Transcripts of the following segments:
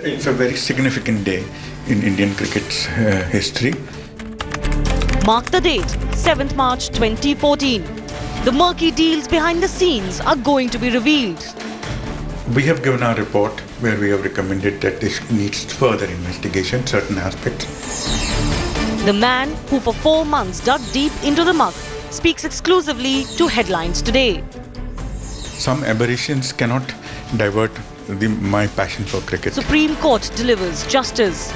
It's a very significant day in Indian cricket's history. Mark the date, 7th March 2014. The murky deals behind the scenes are going to be revealed. We have given our report where we have recommended that this needs further investigation, certain aspects. The man who for 4 months dug deep into the muck speaks exclusively to Headlines Today. Some aberrations cannot divert my passion for cricket. Supreme Court delivers justice,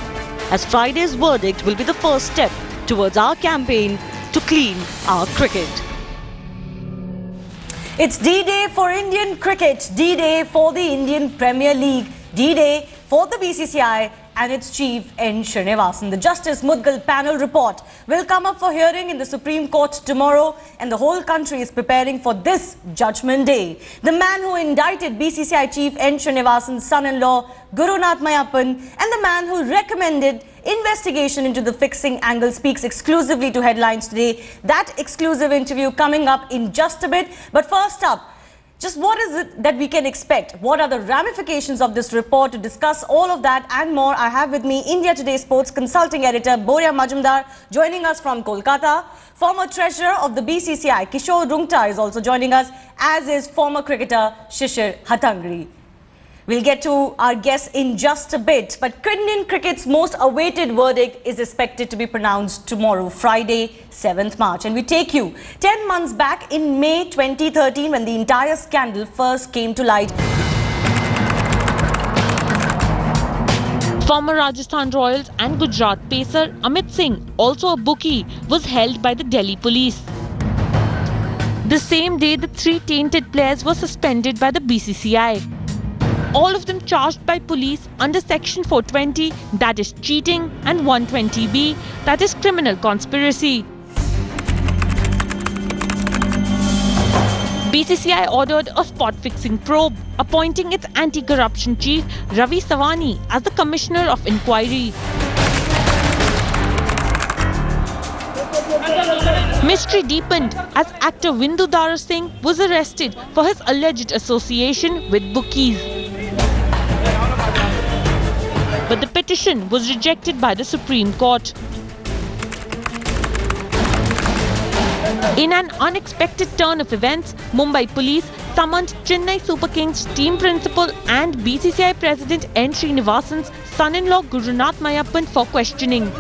as Friday's verdict will be the first step towards our campaign to clean our cricket. It's D-Day for Indian cricket, D-Day for the Indian Premier League, D-Day for the BCCI and its chief N. Srinivasan. The Justice Mudgal Panel report will come up for hearing in the Supreme Court tomorrow, and the whole country is preparing for this Judgement Day. The man who indicted BCCI chief N. Srinivasan's son-in-law, Gurunath Mayappan, and the man who recommended investigation into the fixing angle speaks exclusively to Headlines Today. That exclusive interview coming up in just a bit. But first up, just what is it that we can expect? What are the ramifications of this report? To discuss all of that and more, I have with me India Today Sports Consulting Editor Boria Majumdar joining us from Kolkata. Former Treasurer of the BCCI, Kishore Rungta, is also joining us, as is former cricketer Shishir Hatangri. We'll get to our guests in just a bit, but Indian cricket's most awaited verdict is expected to be pronounced tomorrow, Friday, 7th March. And we take you 10 months back in May 2013 when the entire scandal first came to light. Former Rajasthan Royals and Gujarat pacer Amit Singh, also a bookie, was held by the Delhi police. The same day, the 3 tainted players were suspended by the BCCI. All of them charged by police under Section 420, that is cheating, and 120B, that is criminal conspiracy. BCCI ordered a spot-fixing probe, appointing its anti-corruption chief Ravi Savani as the Commissioner of Inquiry. Mystery deepened as actor Vindu Dara Singh was arrested for his alleged association with bookies. But the petition was rejected by the Supreme Court. In an unexpected turn of events, Mumbai police summoned Chennai Super Kings team principal and BCCI President N. Srinivasan's son-in-law Gurunath Mayappan for questioning.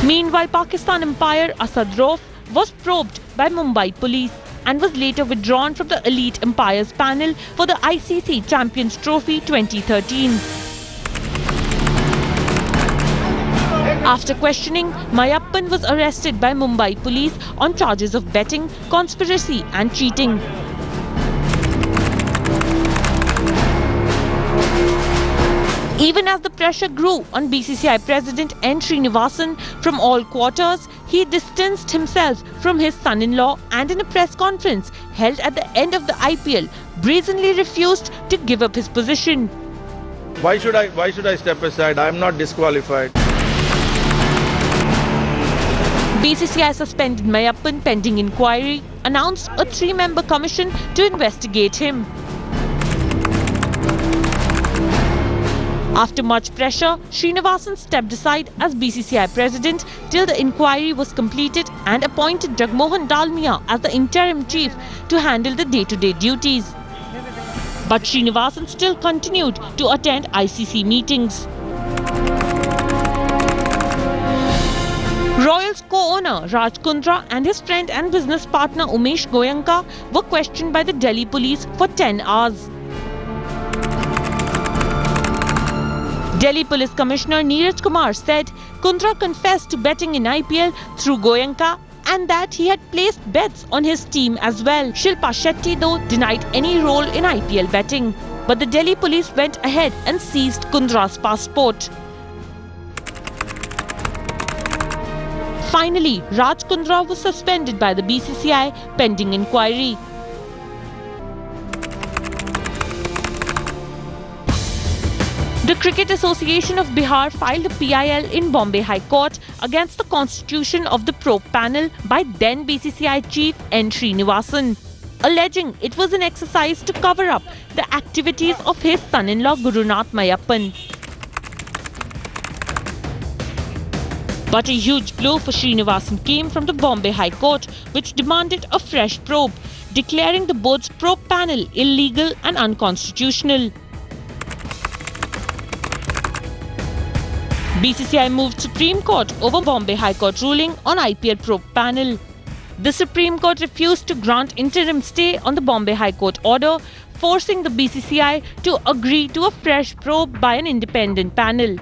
Meanwhile, Pakistan umpire Asad Rauf was probed by Mumbai police and was later withdrawn from the elite umpires panel for the ICC Champions Trophy 2013. After questioning, Mayappan was arrested by Mumbai police on charges of betting, conspiracy and cheating. Even as the pressure grew on BCCI President N. Srinivasan from all quarters, he distanced himself from his son-in-law and in a press conference held at the end of the IPL, brazenly refused to give up his position. Why should I step aside? I am not disqualified. BCCI suspended Mayappan pending inquiry, announced a 3-member commission to investigate him. After much pressure, Srinivasan stepped aside as BCCI president till the inquiry was completed and appointed Jagmohan Dalmia as the interim chief to handle the day-to-day duties. But Srinivasan still continued to attend ICC meetings. Royals co-owner Raj Kundra and his friend and business partner Umesh Goenka were questioned by the Delhi police for 10 hours. Delhi Police Commissioner Neeraj Kumar said Kundra confessed to betting in IPL through Goenka and that he had placed bets on his team as well. Shilpa Shetty though denied any role in IPL betting. But the Delhi police went ahead and seized Kundra's passport. Finally, Raj Kundra was suspended by the BCCI pending inquiry. The Cricket Association of Bihar filed a PIL in Bombay High Court against the constitution of the probe panel by then BCCI chief N. Srinivasan. alleging it was an exercise to cover up the activities of his son-in-law Gurunath Mayappan. But a huge blow for Srinivasan came from the Bombay High Court, which demanded a fresh probe, declaring the board's probe panel illegal and unconstitutional. BCCI moved Supreme Court over Bombay High Court ruling on IPL probe panel. The Supreme Court refused to grant interim stay on the Bombay High Court order, forcing the BCCI to agree to a fresh probe by an independent panel.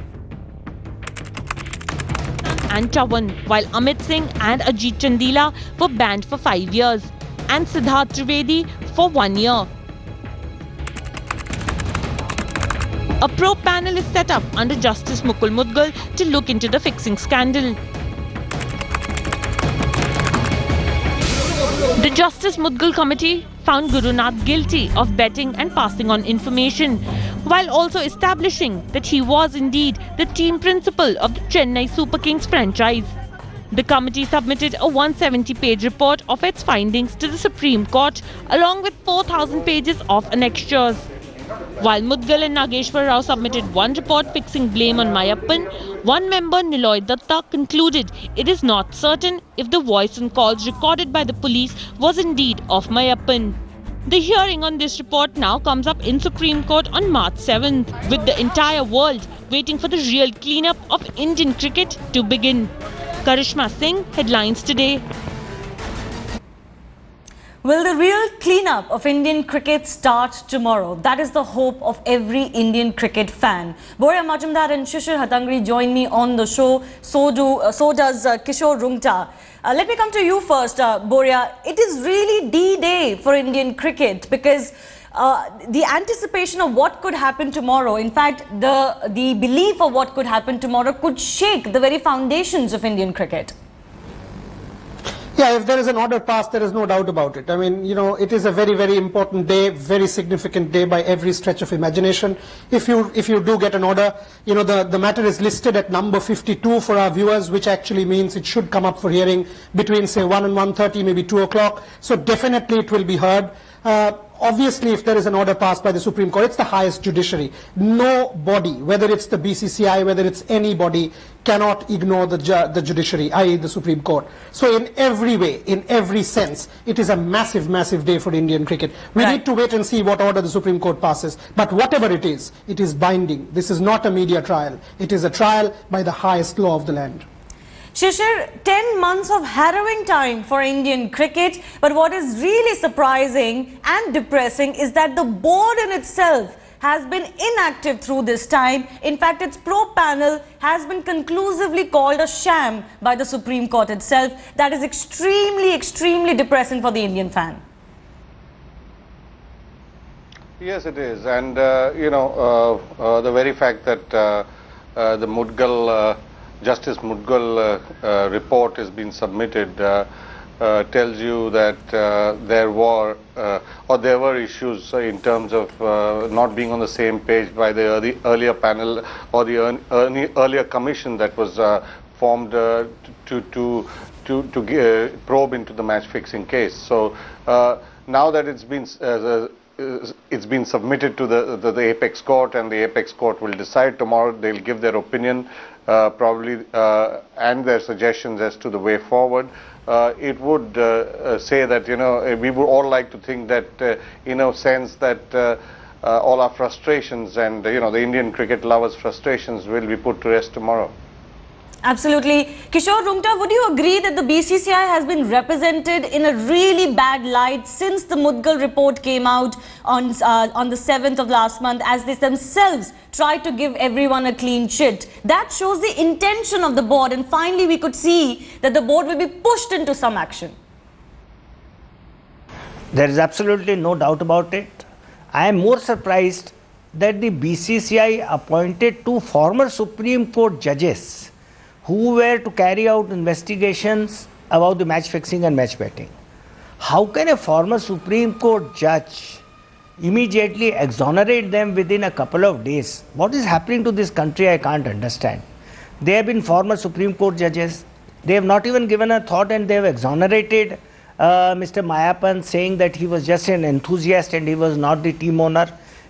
And Chavan, while Amit Singh and Ajit Chandila were banned for 5 years, and Siddharth Trivedi for 1 year. A probe panel is set up under Justice Mukul Mudgal to look into the fixing scandal. The Justice Mudgal Committee found Gurunath guilty of betting and passing on information, while also establishing that he was indeed the team principal of the Chennai Super Kings franchise. The committee submitted a 170-page report of its findings to the Supreme Court, along with 4,000 pages of annexures. While Mudgal and Nageshwar Rao submitted one report fixing blame on Mayappan, one member, Niloy Datta, concluded it is not certain if the voice and calls recorded by the police was indeed of Mayappan. The hearing on this report now comes up in Supreme Court on March 7th, with the entire world waiting for the real cleanup of Indian cricket to begin. Karishma Singh, Headlines Today. Will the real cleanup of Indian cricket start tomorrow? That is the hope of every Indian cricket fan. Boria Majumdar and Shishir Hatangri join me on the show. So does Kishore Rungta. Let me come to you first, Boria. It is really D-Day for Indian cricket because the anticipation of what could happen tomorrow, in fact, the belief of what could happen tomorrow could shake the very foundations of Indian cricket. Yeah, if there is an order passed, there is no doubt about it. I mean, you know, it is a very, very important day, very significant day by every stretch of imagination. If you do get an order, you know, the matter is listed at number 52 for our viewers, which actually means it should come up for hearing between, say, 1 and 1:30, maybe 2 o'clock. So definitely it will be heard. Obviously, if there is an order passed by the Supreme Court, it's the highest judiciary. Nobody, whether it's the BCCI, whether it's anybody, cannot ignore the judiciary, i.e. the Supreme Court. So in every way, in every sense, it is a massive, massive day for Indian cricket. We need to wait and see what order the Supreme Court passes. But whatever it is binding. This is not a media trial. It is a trial by the highest law of the land. Shishir, 10 months of harrowing time for Indian cricket, but what is really surprising and depressing is that the board in itself has been inactive through this time. In fact, its probe panel has been conclusively called a sham by the Supreme Court itself. That is extremely, extremely depressing for the Indian fan. Yes, it is. And, you know, the very fact that the Mudgal Justice Mudgal report has been submitted tells you that there were issues in terms of not being on the same page by the earlier panel or the earlier commission that was formed to probe into the match fixing case. So now that it's been submitted to the Apex Court, and the Apex Court will decide tomorrow. They'll give their opinion probably and their suggestions as to the way forward. It would say that, you know, we would all like to think that in a sense that all our frustrations and, you know, the Indian cricket lovers' frustrations will be put to rest tomorrow. Absolutely. Kishore Rungta, would you agree that the BCCI has been represented in a really bad light since the Mudgal report came out on the 7th of last month, as they themselves tried to give everyone a clean sheet? That shows the intention of the board, and finally we could see that the board will be pushed into some action. There is absolutely no doubt about it. I am more surprised that the BCCI appointed two former Supreme Court judges who were to carry out investigations about the match fixing and match betting. How can a former Supreme Court judge immediately exonerate them within a couple of days? What is happening to this country? I can't understand. They have been former Supreme Court judges. They have not even given a thought, and they have exonerated Mr. Mayapan saying that he was just an enthusiast and he was not the team owner,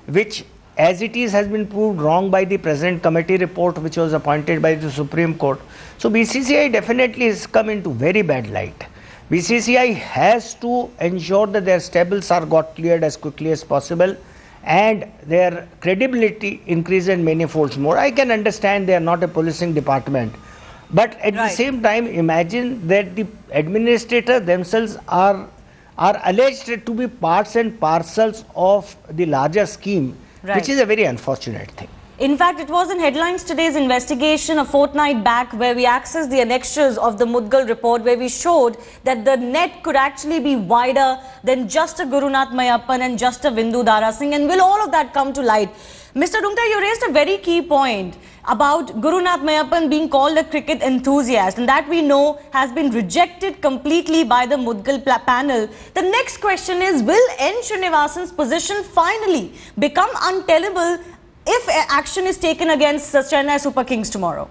which as it is has been proved wrong by the present committee report which was appointed by the Supreme Court. So BCCI definitely has come into very bad light. BCCI has to ensure that their stables are got cleared as quickly as possible and their credibility increase in many folds more. I can understand they are not a policing department, but at the same time imagine that the administrators themselves are alleged to be parts and parcels of the larger scheme, which is a very unfortunate thing. In fact, it was in Headlines Today's investigation a fortnight back where we accessed the annexures of the Mudgal report, where we showed that the net could actually be wider than just a Gurunath Mayappan and just a Vindu Dara Singh. And will all of that come to light? Mr. Dungta, you raised a very key point about Gurunath Mayappan being called a cricket enthusiast, and that we know has been rejected completely by the Mudgal panel. The next question is, will N. Srinivasan's position finally become untenable if action is taken against Chennai Super Kings tomorrow?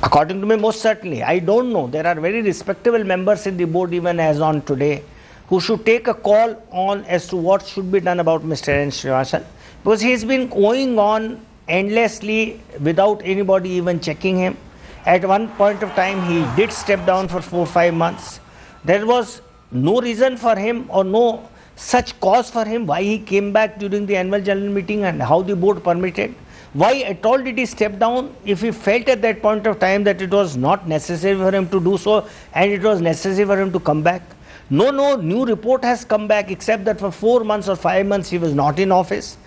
According to me, most certainly. I don't know. There are very respectable members in the board even as on today who should take a call on as to what should be done about Mr. N. Srinivasan, because he has been going on endlessly without anybody even checking him. At one point of time, he did step down for 4-5 months. There was no reason for him or no such cause for him why he came back during the annual general meeting and how the board permitted. Why at all did he step down if he felt at that point of time that it was not necessary for him to do so and it was necessary for him to come back? No new report has come back except that for 4 months or 5 months he was not in office.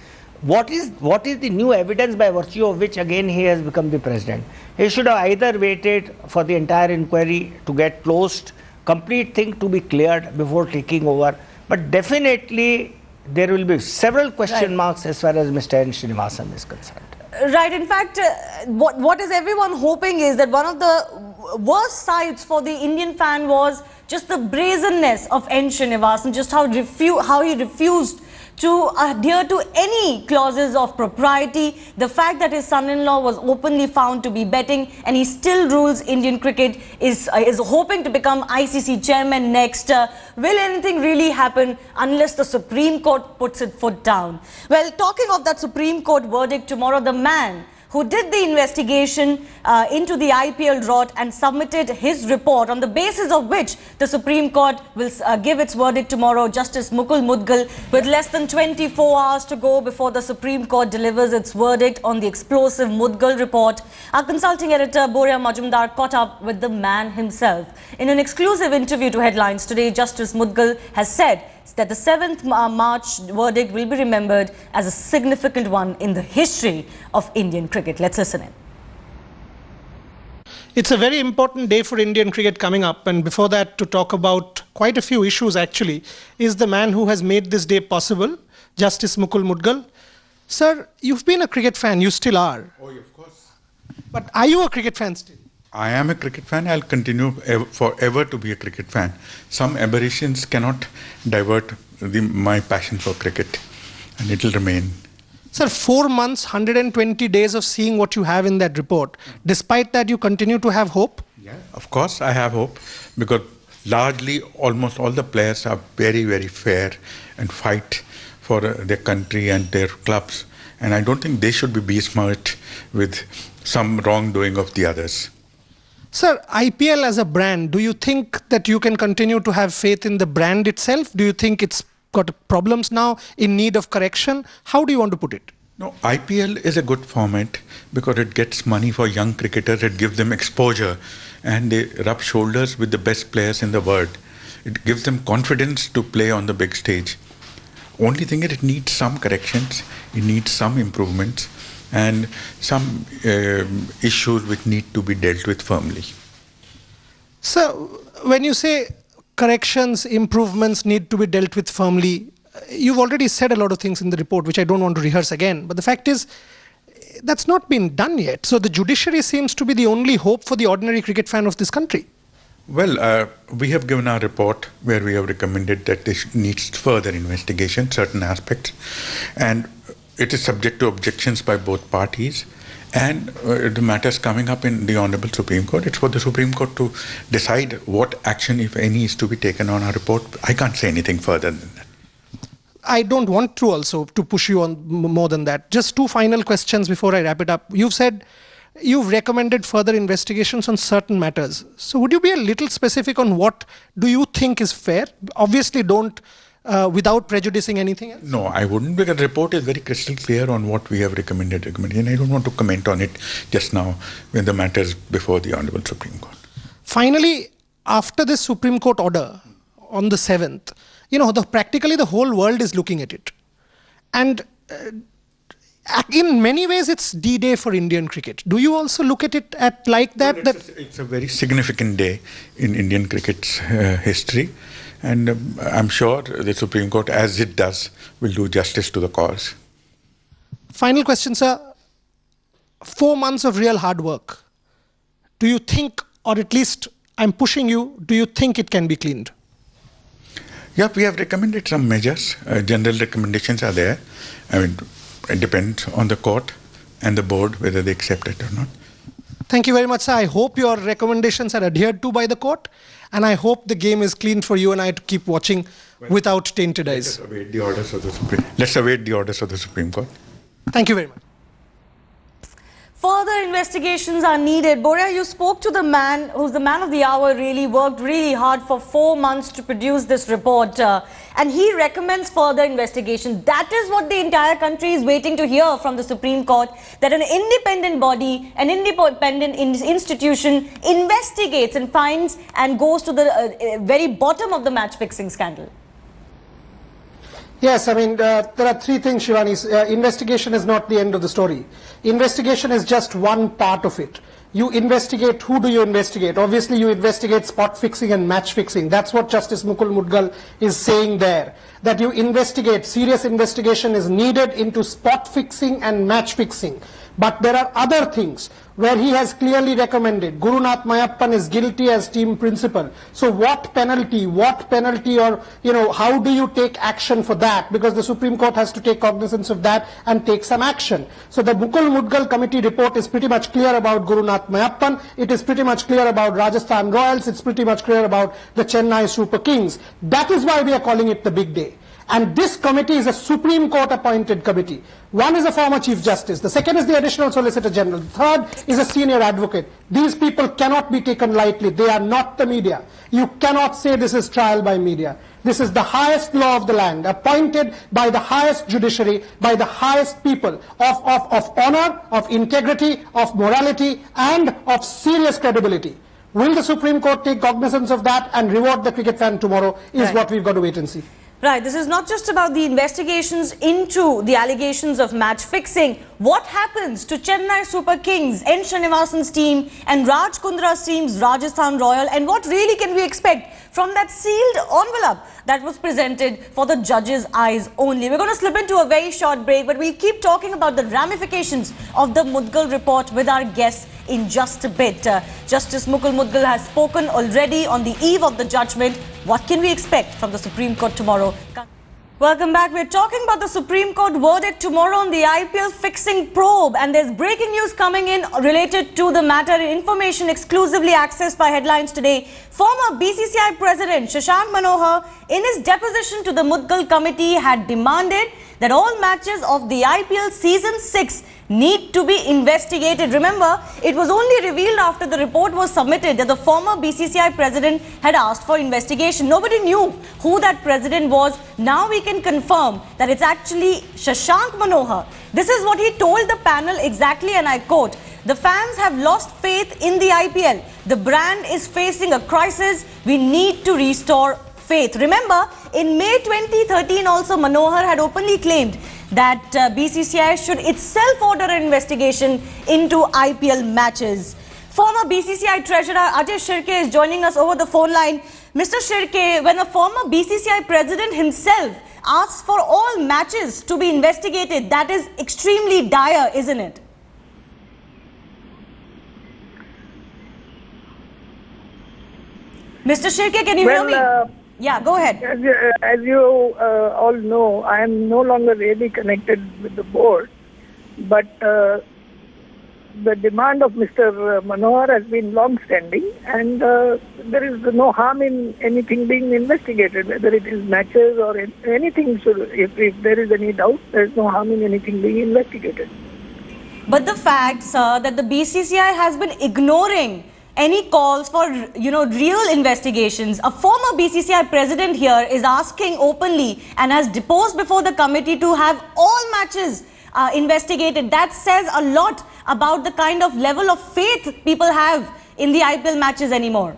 What is the new evidence by virtue of which again he has become the president? He should have either waited for the entire inquiry to get closed, complete thing to be cleared before taking over. But definitely there will be several question marks as far as Mr. N. Srinivasan is concerned. Right. In fact, what is everyone hoping is that one of the worst sides for the Indian fan was just the brazenness of N. Srinivasan, just how he refused to adhere to any clauses of propriety. The fact that his son-in-law was openly found to be betting and he still rules Indian cricket, is hoping to become ICC chairman next. Will anything really happen unless the Supreme Court puts its foot down? Well, talking of that Supreme Court verdict tomorrow, the man who did the investigation into the IPL rot and submitted his report, on the basis of which the Supreme Court will give its verdict tomorrow, Justice Mukul Mudgal, with less than 24 hours to go before the Supreme Court delivers its verdict on the explosive Mudgal report. Our consulting editor, Boria Majumdar, caught up with the man himself. In an exclusive interview to Headlines Today, Justice Mudgal has said that the 7th March verdict will be remembered as a significant one in the history of Indian cricket. Let's listen in. It's a very important day for Indian cricket coming up, and before that, to talk about quite a few issues actually, is the man who has made this day possible, Justice Mukul Mudgal. Sir, you've been a cricket fan, you still are. Oh, of course. But are you a cricket fan still? I am a cricket fan. I'll continue forever to be a cricket fan. Some aberrations cannot divert my passion for cricket, and it will remain. Sir, 4 months, 120 days of seeing what you have in that report. Despite that, you continue to have hope? Yeah, of course I have hope, because largely almost all the players are very, very fair and fight for their country and their clubs. And I don't think they should be besmirched with some wrongdoing of the others. Sir, IPL as a brand, do you think that you can continue to have faith in the brand itself? Do you think it's got problems now, in need of correction? How do you want to put it? No, IPL is a good format because it gets money for young cricketers, it gives them exposure, and they rub shoulders with the best players in the world. It gives them confidence to play on the big stage. Only thing is, it needs some corrections, it needs some improvements, and some issues which need to be dealt with firmly. So, when you say corrections, improvements need to be dealt with firmly, you've already said a lot of things in the report which I don't want to rehearse again, but the fact is that's not been done yet. So the judiciary seems to be the only hope for the ordinary cricket fan of this country. Well, we have given our report where we have recommended that this needs further investigation, certain aspects, and it is subject to objections by both parties. And the matters coming up in the Honorable Supreme Court, it's for the Supreme Court to decide what action, if any, is to be taken on our report. I can't say anything further than that. I don't want to also to push you on more than that. Just two final questions before I wrap it up. You've said you've recommended further investigations on certain matters. So would you be a little specific on what do you think is fair? Obviously don't without prejudicing anything else? No, I wouldn't, because the report is very crystal clear on what we have recommended. And I don't want to comment on it just now when the matter is before the Honorable Supreme Court. Finally, after this Supreme Court order on the 7th, you know, practically the whole world is looking at it. And in many ways, it's D-Day for Indian cricket. Do you also look at it like that? Well, it's a very significant day in Indian cricket's history. And I'm sure the Supreme Court, as it does, will do justice to the cause. Final question, sir. 4 months of real hard work. Do you think, or at least I'm pushing you, do you think it can be cleaned? Yeah, we have recommended some measures. General recommendations are there. I mean, it depends on the court and the board whether they accept it or not. Thank you very much, sir. I hope your recommendations are adhered to by the court, and I hope the game is clean for you and I to keep watching without tainted eyes. Let's await the orders of the Supreme Court. Thank you very much. Further investigations are needed. Borya, you spoke to the man who's the man of the hour, really worked really hard for 4 months to produce this report. And he recommends further investigation. That is what the entire country is waiting to hear from the Supreme Court, that an independent body, an independent institution investigates and finds and goes to the very bottom of the match-fixing scandal. Yes, I mean, there are three things, Shivani. Investigation is not the end of the story. Investigation is just one part of it. You investigate, who do you investigate? Obviously, you investigate spot fixing and match fixing. That's what Justice Mukul Mudgal is saying there. That you investigate, serious investigation is needed into spot fixing and match fixing. But there are other things where he has clearly recommended. Gurunath Mayappan is guilty as team principal. So what penalty or, you know, how do you take action for that? Because the Supreme Court has to take cognizance of that and take some action. So the Mukul Mudgal committee report is pretty much clear about Gurunath Mayappan. It is pretty much clear about Rajasthan Royals. It's pretty much clear about the Chennai Super Kings. That is why we are calling it the big day. And this committee is a Supreme Court appointed committee. One is a former Chief Justice. The second is the Additional Solicitor General. The third is a senior advocate. These people cannot be taken lightly. They are not the media. You cannot say this is trial by media. This is the highest law of the land, appointed by the highest judiciary, by the highest people of honor, of integrity, of morality, and of serious credibility. Will the Supreme Court take cognizance of that and reward the cricket fan tomorrow is what we've got to wait and see. Right, this is not just about the investigations into the allegations of match fixing. What happens to Chennai Super Kings, N. Srinivasan's team and Raj Kundra's team's Rajasthan Royal, and what really can we expect from that sealed envelope that was presented for the judge's eyes only? We're going to slip into a very short break, but we'll keep talking about the ramifications of the Mudgal report with our guests in just a bit. Justice Mukul Mudgal has spoken already on the eve of the judgment. What can we expect from the Supreme Court tomorrow? Welcome back. We're talking about the Supreme Court verdict tomorrow on the IPL fixing probe, and there's breaking news coming in related to the matter. Information exclusively accessed by Headlines Today. Former BCCI President Shashank Manohar, in his deposition to the Mudgal Committee, had demanded that all matches of the IPL Season 6 need to be investigated. Remember, it was only revealed after the report was submitted that the former BCCI president had asked for investigation. Nobody knew who that president was. Now we can confirm that it's actually Shashank Manohar. This is what he told the panel exactly, and I quote, "The fans have lost faith in the IPL. The brand is facing a crisis. We need to restore faith." Remember, in May 2013 also Manohar had openly claimed that BCCI should itself order an investigation into IPL matches. Former BCCI Treasurer Ajay Shirke is joining us over the phone line. Mr. Shirke, when a former BCCI President himself asks for all matches to be investigated, that is extremely dire, isn't it? Mr. Shirke, can you hear me? Yeah, go ahead. As you all know, I am no longer really connected with the board, but the demand of Mr. Manohar has been long-standing, and there is no harm in anything being investigated, whether it is matches or anything. So if there is any doubt, there is no harm in anything being investigated. But the fact, sir, that the BCCI has been ignoring any calls for, real investigations. A former BCCI president here is asking openly and has deposed before the committee to have all matches investigated. That says a lot about the kind of level of faith people have in the IPL matches anymore.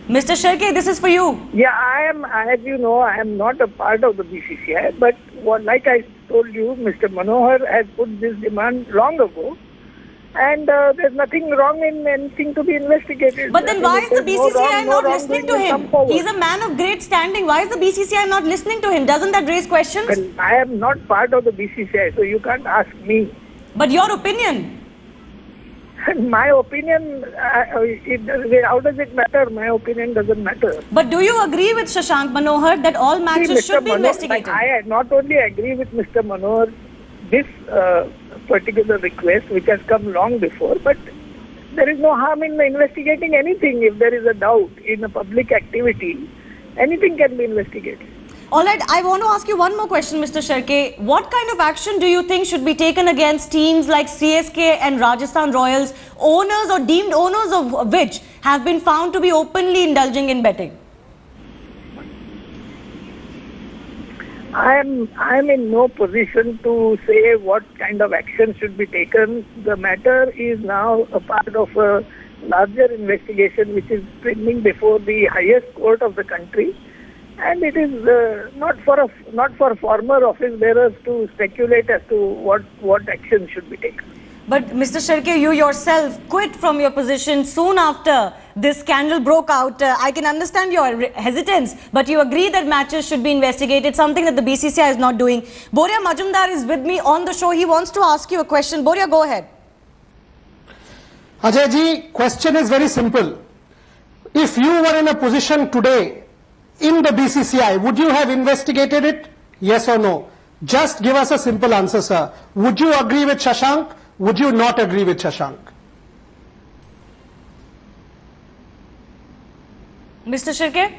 Mr. Sherke, this is for you. Yeah, as you know, I am not a part of the BCCI, but like I told you, Mr. Manohar has put this demand long ago, and there's nothing wrong in anything to be investigated. But then why is the BCCI not listening to him? He's a man of great standing. Why is the BCCI not listening to him? Doesn't that raise questions? Well, I am not part of the BCCI, so you can't ask me. But your opinion? My opinion, how does it matter? My opinion doesn't matter. But do you agree with Shashank Manohar that all matches should be investigated? I not only agree with Mr. Manohar, this particular request, which has come long before, but there is no harm in investigating anything. If there is a doubt in a public activity, anything can be investigated. All right, I want to ask you one more question, Mr. Sherke. What kind of action do you think should be taken against teams like CSK and Rajasthan Royals, owners or deemed owners of which have been found to be openly indulging in betting? I am in no position to say what kind of action should be taken. The matter is now a part of a larger investigation which is pending before the highest court of the country. And it is not for former office bearers to speculate as to what action should be taken. But Mr. Sherke, you yourself quit from your position soon after this scandal broke out. I can understand your hesitance, but you agree that matches should be investigated, something that the BCCI is not doing. Boria Majumdar is with me on the show. He wants to ask you a question. Boria, go ahead. Ajay ji, question is very simple. If you were in a position today in the BCCI, would you have investigated it? Yes or no? Just give us a simple answer, sir. Would you agree with Shashank? Would you not agree with Shashank? Mr. Sherke?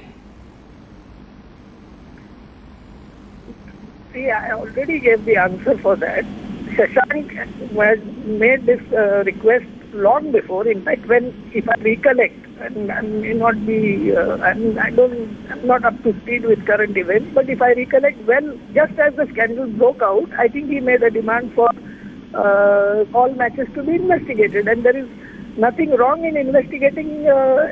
See, I already gave the answer for that. Shashank has made this request long before. In fact, if I recollect, and I may not be, I'm not up to speed with current events, but if I recollect well, just as the scandal broke out, I think he made a demand for all matches to be investigated, and there is nothing wrong in investigating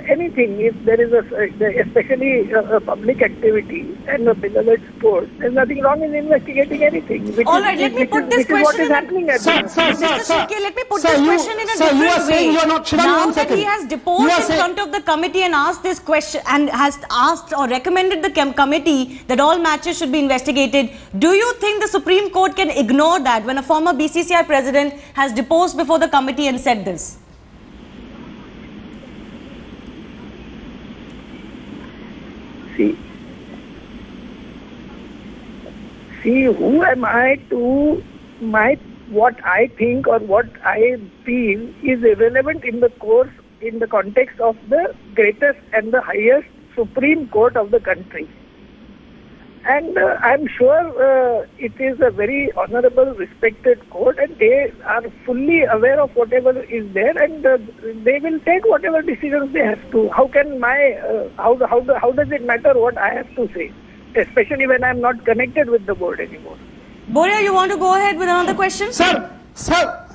anything. If there is especially a public activity and a beloved sport, there's nothing wrong in investigating anything. All right, let me put this question in a... Mr. Sherke, let me put this question in a different way. Now that he has deposed in front of the committee and asked this question and has asked or recommended the committee that all matches should be investigated, do you think the Supreme Court can ignore that when a former BCCI president has deposed before the committee and said this? See, who am I to what I think or what I feel is irrelevant in the context of the greatest and the highest Supreme Court of the country. And I'm sure it is a very honorable, respected court, and they are fully aware of whatever is there, and they will take whatever decisions they have to. How can how does it matter what I have to say? Especially when I'm not connected with the board anymore. Boria, you want to go ahead with another question? Sir,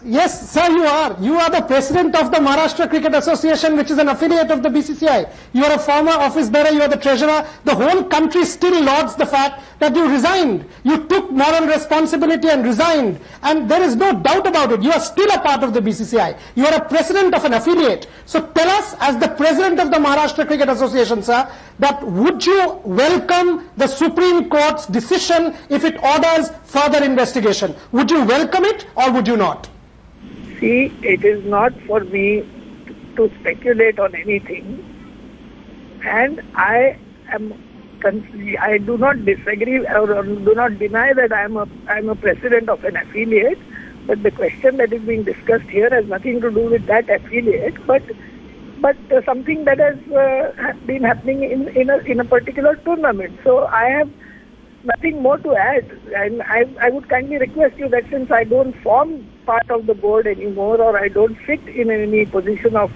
yes, sir, you are. You are the president of the Maharashtra Cricket Association, which is an affiliate of the BCCI. You are a former office bearer, you are the treasurer. The whole country still lauds the fact that you resigned. You took moral responsibility and resigned. And there is no doubt about it. You are still a part of the BCCI. You are a president of an affiliate. So tell us, as the president of the Maharashtra Cricket Association, sir, that would you welcome the Supreme Court's decision if it orders further investigation? Would you welcome it or would you not? See, it is not for me to speculate on anything, and I do not disagree or do not deny that I am a president of an affiliate, but the question that is being discussed here has nothing to do with that affiliate, but something that has been happening in a particular tournament. So I have nothing more to add, and I would kindly request you that since I don't form part of the board anymore, or I don't sit in any position of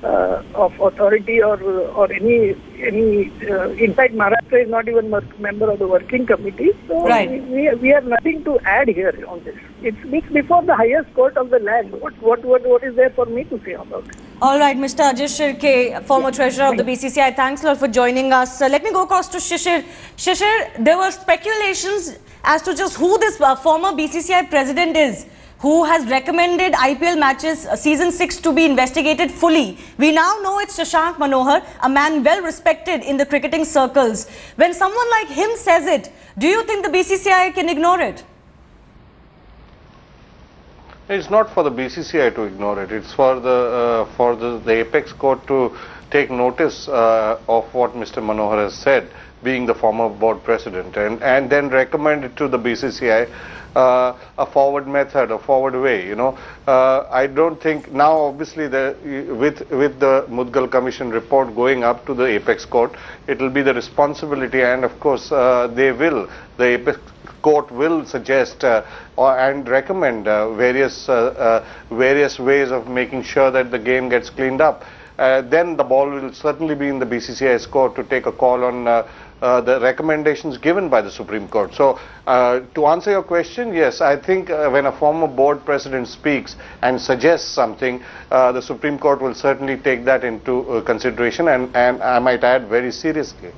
authority or any in fact Maharashtra is not even a member of the working committee, so right. we have nothing to add here on this. It's before the highest court of the land. What is there for me to say about it? All right, Mr. Ajit Shirke, former treasurer of the BCCI, thanks a lot for joining us. Let me go across to Shishir. Shishir, there were speculations as to just who this former BCCI president is, who has recommended IPL matches season 6 to be investigated fully. We now know it's Shashank Manohar, a man well respected in the cricketing circles. When someone like him says it, do you think the BCCI can ignore it? It's not for the BCCI to ignore it. It's for the apex court to take notice of what Mr. Manohar has said, being the former board president, and then recommend it to the BCCI. A forward method, a forward way, you know. I don't think now, obviously, with the Mudgal Commission report going up to the apex court, it will be the responsibility, and of course the apex court will suggest and recommend various ways of making sure that the game gets cleaned up. Then the ball will certainly be in the BCCI's court to take a call on the recommendations given by the Supreme Court. So to answer your question, yes, I think when a former board president speaks and suggests something, the Supreme Court will certainly take that into consideration, and I might add, very seriously.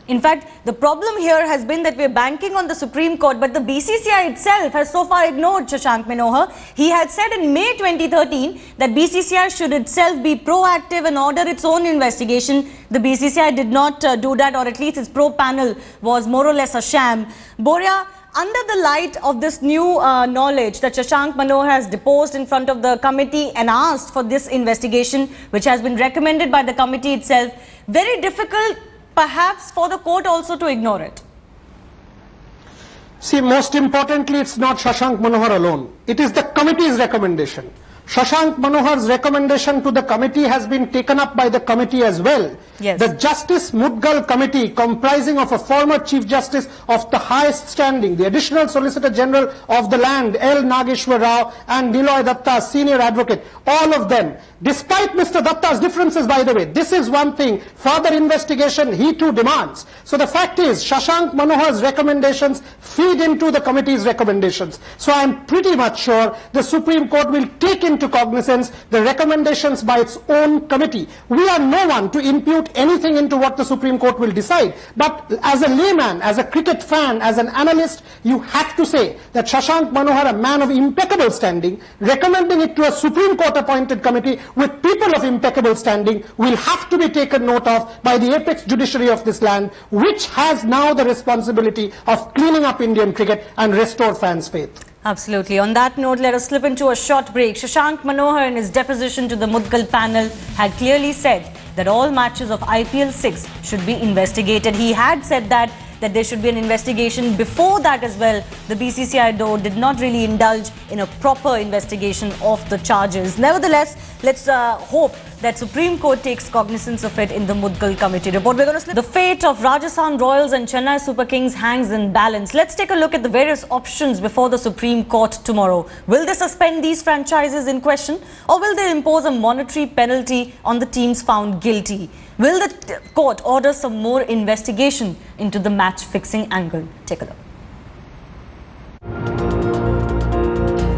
In fact, the problem here has been that we're banking on the Supreme Court, but the BCCI itself has so far ignored Shashank Manohar. He had said in May 2013 that BCCI should itself be proactive and order its own investigation. The BCCI did not do that, or at least its pro panel was more or less a sham. Borya, under the light of this new knowledge that Shashank Manohar has deposed in front of the committee and asked for this investigation, which has been recommended by the committee itself, very difficult perhaps for the court also to ignore it. See, most importantly, it's not Shashank Manohar alone. It is the committee's recommendation. Shashank Manohar's recommendation to the committee has been taken up by the committee as well. Yes. The Justice Mudgal Committee, comprising of a former Chief Justice of the highest standing, the Additional Solicitor General of the land, L. Nageshwar Rao, and Niloy Datta, Senior Advocate, all of them, despite Mr. Datta's differences, by the way, this is one thing, further investigation he too demands. So the fact is, Shashank Manohar's recommendations feed into the committee's recommendations. So I am pretty much sure the Supreme Court will take into cognizance the recommendations by its own committee. We are no one to impute anything into what the Supreme Court will decide. But as a layman, as a cricket fan, as an analyst, you have to say that Shashank Manohar, a man of impeccable standing, recommending it to a Supreme Court appointed committee with people of impeccable standing, will have to be taken note of by the apex judiciary of this land, which has now the responsibility of cleaning up Indian cricket and restore fans' faith. Absolutely. On that note, let us slip into a short break. Shashank Manohar, in his deposition to the Mudgal panel, had clearly said that all matches of IPL 6 should be investigated. He had said that there should be an investigation before that as well. The BCCI, though, did not really indulge in a proper investigation of the charges. Nevertheless, let's hope that Supreme Court takes cognizance of it in the Mudgal Committee report. We're going to slip. The fate of Rajasthan Royals and Chennai Super Kings hangs in balance. Let's take a look at the various options before the Supreme Court tomorrow. Will they suspend these franchises in question, or will they impose a monetary penalty on the teams found guilty? Will the court order some more investigation into the match-fixing angle? Take a look.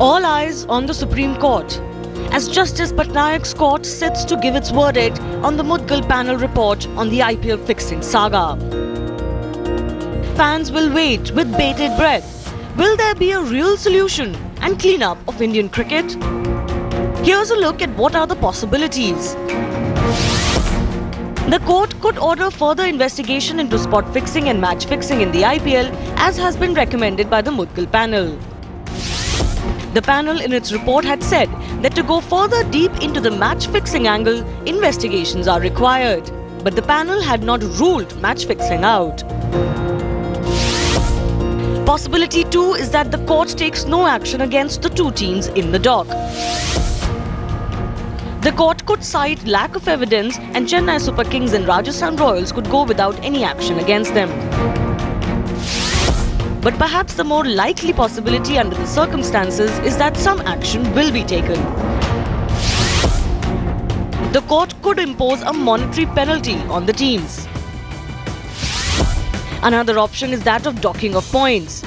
All eyes on the Supreme Court as Justice Patnaik's court sits to give its verdict on the Mudgal panel report on the IPL fixing saga. Fans will wait with bated breath. Will there be a real solution and cleanup of Indian cricket? Here's a look at what are the possibilities. The court could order further investigation into spot fixing and match fixing in the IPL, as has been recommended by the Mudgal panel. The panel in its report had said that to go further deep into the match-fixing angle, investigations are required. But the panel had not ruled match-fixing out. Possibility 2 is that the court takes no action against the two teams in the dock. The court could cite lack of evidence and Chennai Super Kings and Rajasthan Royals could go without any action against them. But perhaps the more likely possibility under the circumstances is that some action will be taken. The court could impose a monetary penalty on the teams. Another option is that of docking of points.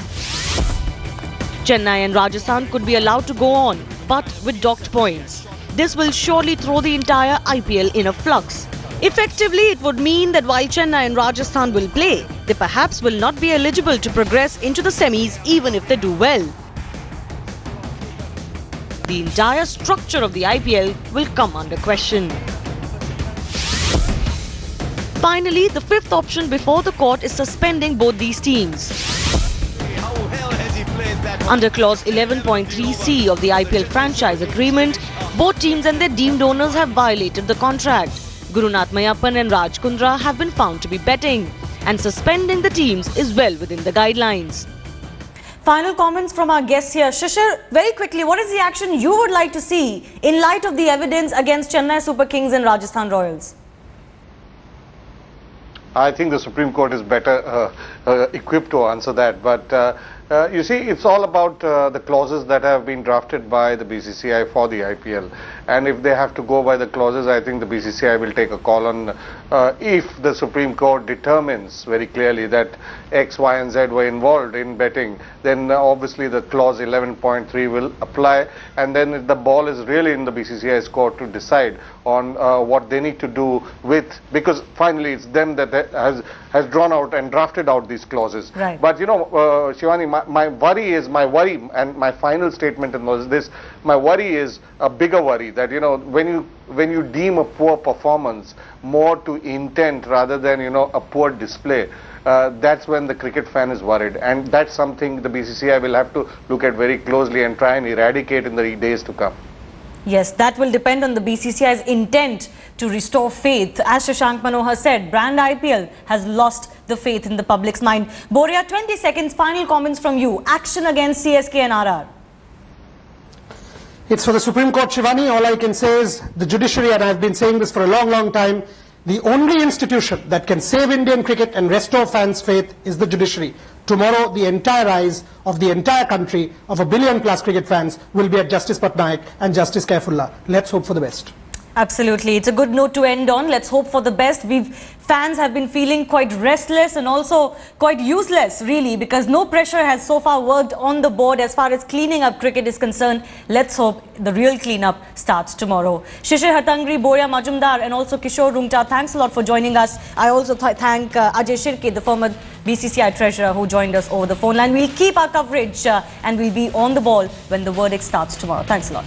Chennai and Rajasthan could be allowed to go on, but with docked points. This will surely throw the entire IPL in a flux. Effectively, it would mean that while Chennai and Rajasthan will play, they perhaps will not be eligible to progress into the semis even if they do well. The entire structure of the IPL will come under question. Finally, the fifth option before the court is suspending both these teams. Under clause 11.3c of the IPL franchise agreement, both teams and their deemed owners have violated the contract. Gurunath Mayappan and Raj Kundra have been found to be betting, and suspending the teams is well within the guidelines. Final comments from our guests here. Shishir, very quickly, what is the action you would like to see in light of the evidence against Chennai Super Kings and Rajasthan Royals? I think the Supreme Court is better equipped to answer that. But you see, it's all about the clauses that have been drafted by the BCCI for the IPL. And if they have to go by the clauses, I think the BCCI will take a call on if the Supreme Court determines very clearly that X, Y and Z were involved in betting, then obviously the clause 11.3 will apply. And then the ball is really in the BCCI's court to decide on what they need to do with, because finally it's them that has drawn out and drafted out these clauses. Right. But you know, Shivani, my worry and my final statement in this, my worry is a bigger worry that, you know, when you deem a poor performance more to intent rather than, you know, a poor display, that's when the cricket fan is worried, and that's something the BCCI will have to look at very closely and try and eradicate in the days to come. Yes, that will depend on the BCCI's intent to restore faith. As Shashank Manohar said, brand IPL has lost the faith in the public's mind. Boria, 20 seconds, final comments from you. Action against CSK and RR. It's for the Supreme Court, Shivani. All I can say is the judiciary, and I've been saying this for a long, long time, the only institution that can save Indian cricket and restore fans' faith is the judiciary. Tomorrow, the entire eyes of the entire country of 1 billion+ cricket fans will be at Justice Patnaik and Justice Kaifullah. Let's hope for the best. Absolutely. It's a good note to end on. Let's hope for the best. Fans have been feeling quite restless and also quite useless, really, because no pressure has so far worked on the board as far as cleaning up cricket is concerned. Let's hope the real cleanup starts tomorrow. Shishir Hatangri, Boria Majumdar and also Kishore Rungta, thanks a lot for joining us. I also thank Ajay Shirke, the former BCCI treasurer, who joined us over the phone line. We'll keep our coverage and we'll be on the ball when the verdict starts tomorrow. Thanks a lot.